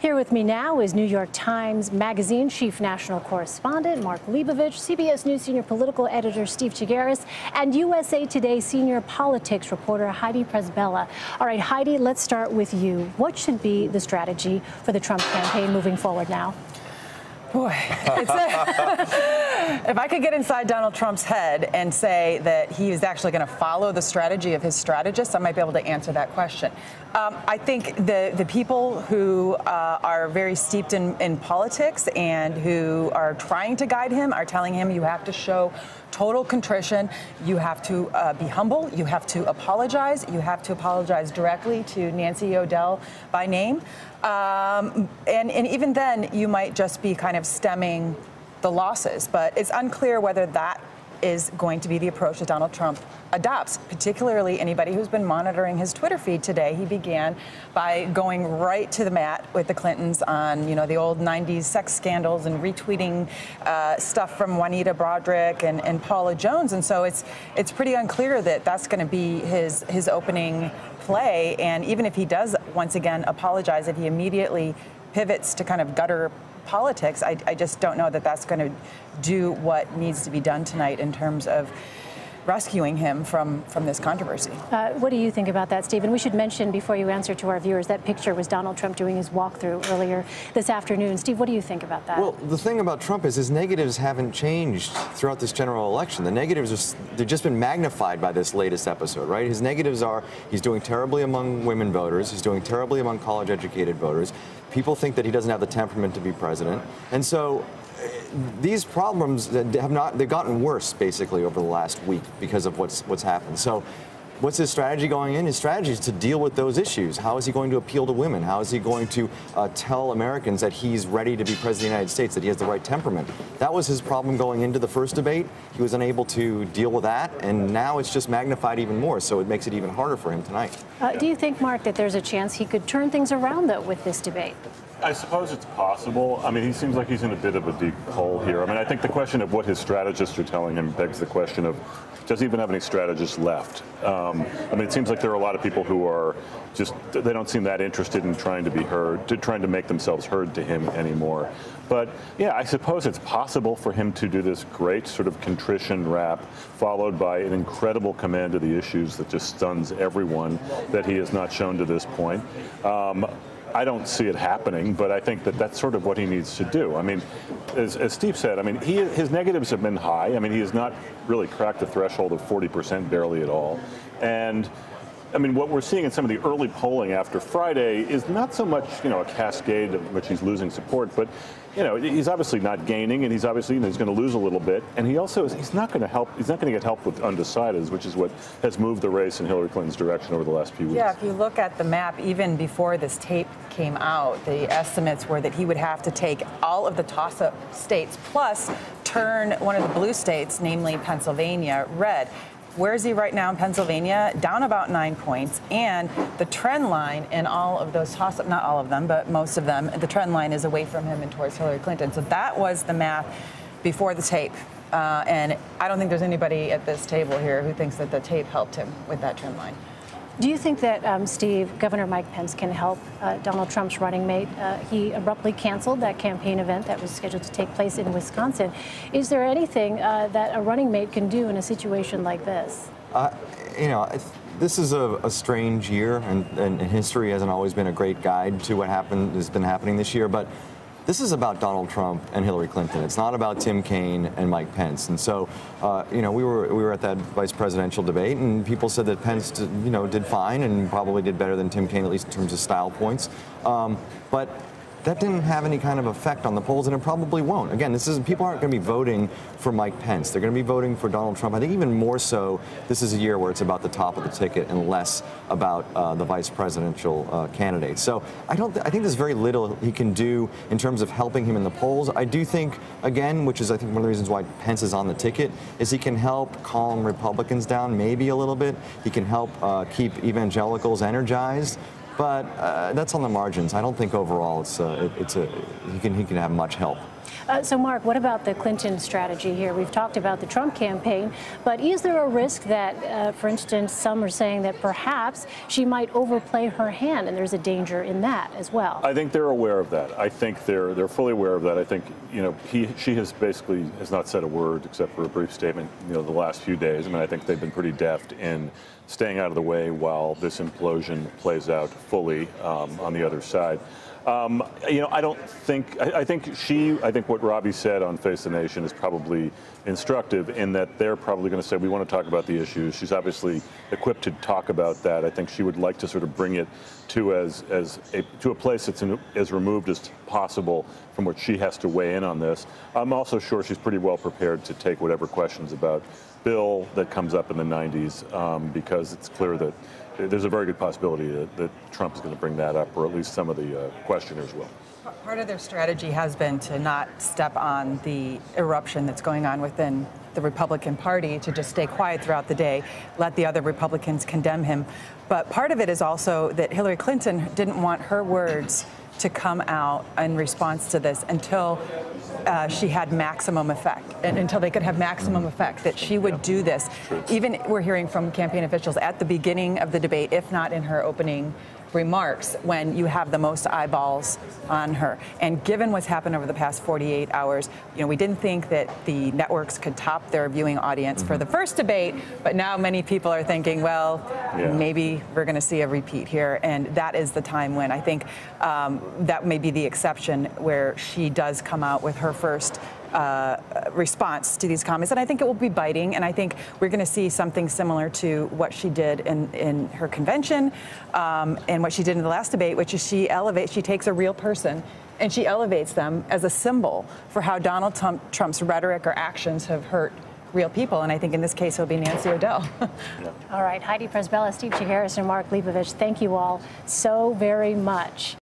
Here with me now is New York Times Magazine Chief National Correspondent Mark Leibovich, CBS News Senior Political Editor Steve Chaggaris, and USA Today Senior Politics Reporter Heidi Przybyla. All right, Heidi, let's start with you. What should be the strategy for the Trump campaign moving forward now? Boy, if I could get inside Donald Trump's head and say that he is actually going to follow the strategy of his strategists, I might be able to answer that question. I think the people who are very steeped in politics and who are trying to guide him are telling him you have to show total contrition, you have to be humble, you have to apologize directly to Nancy O'Dell by name. And even then, you might just be kind of stemming the losses. But it's unclear whether that is going to be the approach that Donald Trump adopts, particularly anybody who's been monitoring his Twitter feed today. He began by going right to the mat with the Clintons on, the old 90s sex scandals and retweeting stuff from Juanita Broaddrick and Paula Jones. And so it's pretty unclear that that's going to be his opening play. And even if he does once again apologize, if he immediately pivots to kind of gutter politics, I just don't know that that's going to do what needs to be done tonight in terms of rescuing him from this controversy. What do you think about that, Stephen? We should mention before you answer to our viewers that picture was Donald Trump doing his walkthrough earlier this afternoon. Steve, what do you think about that? Well, the thing about Trump is his negatives haven't changed throughout this general election. The negatives they've just been magnified by this latest episode, right? His negatives are he's doing terribly among women voters, he's doing terribly among college-educated voters. People think that he doesn't have the temperament to be president, and so these problems they've gotten worse basically over the last week because of what's happened. So what's his strategy going in? His strategy is to deal with those issues. How is he going to appeal to women? How is he going to tell Americans that he's ready to be president of the United States, that he has the right temperament? That was his problem going into the first debate. He was unable to deal with that, and now it's just magnified even more, so it makes it even harder for him tonight. Do you think, Mark, that there's a chance he could turn things around, though, with this debate? I suppose it's possible. I mean, he seems like he's in a bit of a deep hole here. I mean, I think the question of what his strategists are telling him begs the question of, does he even have any strategists left? I mean, it seems like there are a lot of people who are they don't seem that interested in trying to be heard, trying to make themselves heard to him anymore. But yeah, I suppose it's possible for him to do this great sort of contrition rap, followed by an incredible command of the issues that just stuns everyone that he has not shown to this point. I don't see it happening, but I think that that's sort of what he needs to do. I mean, as Steve said, I mean, his negatives have been high. I mean, he has not really cracked the threshold of 40%, barely at all. And I mean, what we're seeing in some of the early polling after Friday is not so much, a cascade of which he's losing support, but, he's obviously not gaining, and he's obviously, he's going to lose a little bit. And he also he's not going to get help with undecideds, which is what has moved the race in Hillary Clinton's direction over the last few weeks. Yeah, if you look at the map, even before this tape came out, the estimates were that he would have to take all of the toss-up states plus turn one of the blue states, namely Pennsylvania, red. Where is he right now in Pennsylvania? Down about 9 points. And the trend line in all of those toss-up, not all of them, but most of them, the trend line is away from him and towards Hillary Clinton. So that was the math before the tape. And I don't think there's anybody at this table here who thinks that the tape helped him with that trend line. Do you think that, Steve, Governor Mike Pence can help Donald Trump's running mate? He abruptly canceled that campaign event that was scheduled to take place in Wisconsin. Is there anything that a running mate can do in a situation like this? This is a strange year, and history hasn't always been a great guide to what has been happening this year. But this is about Donald Trump and Hillary Clinton. It's not about Tim Kaine and Mike Pence. And so, we were at that vice presidential debate, and people said that Pence, did fine and probably did better than Tim Kaine, at least in terms of style points. But that didn't have any kind of effect on the polls, and it probably won't. Again, people aren't going to be voting for Mike Pence. They're going to be voting for Donald Trump. I think even more so, this is a year where it's about the top of the ticket and less about the vice presidential candidate. So I think there's very little he can do in terms of helping him in the polls. I do think, again, which is I think one of the reasons why Pence is on the ticket, is he can help calm Republicans down maybe a little bit. He can help keep evangelicals energized. But that's on the margins. I don't think overall he can have much help. So, Mark, what about the Clinton strategy here? We've talked about the Trump campaign, but is there a risk that, for instance, some are saying that perhaps she might overplay her hand, and there's a danger in that as well? I think they're aware of that. I think they're fully aware of that. I think, she has basically has not said a word except for a brief statement, the last few days. I mean, I think they've been pretty deft in staying out of the way while this implosion plays out fully on the other side. I think what Robbie said on Face the Nation is probably instructive in that they're probably going to say, we want to talk about the issues. She's obviously equipped to talk about that. I think she would like to sort of bring it to a place that's as removed as possible from what she has to weigh in on this. I'm also sure she's pretty well prepared to take whatever questions about Bill that comes up in the 90s because it's clear that there's a very good possibility that Trump is going to bring that up, or at least some of the questioners will. Part of their strategy has been to not step on the eruption that's going on within the Republican Party, to just stay quiet throughout the day, let the other Republicans condemn him. But part of it is also that Hillary Clinton didn't want her words to come out in response to this until she had maximum effect, and until they could have maximum effect, that she would do this. Even we're hearing from campaign officials at the beginning of the debate, if not in her opening remarks, when you have the most eyeballs on her. And given what's happened over the past 48 hours, we didn't think that the networks could top their viewing audience for the first debate, but now many people are thinking, well, maybe we're going to see a repeat here. And that is the time when I think that may be the exception, where she does come out with her first response to these comments. And I think it will be biting, and I think we're going to see something similar to what she did in her convention and what she did in the last debate, which is she takes a real person and she elevates them as a symbol for how Donald Trump's rhetoric or actions have hurt real people. And I think in this case it'll be Nancy O'Dell. All right, Heidi Presbella, Steve Chigueras, and Mark Leibovich, thank you all so very much.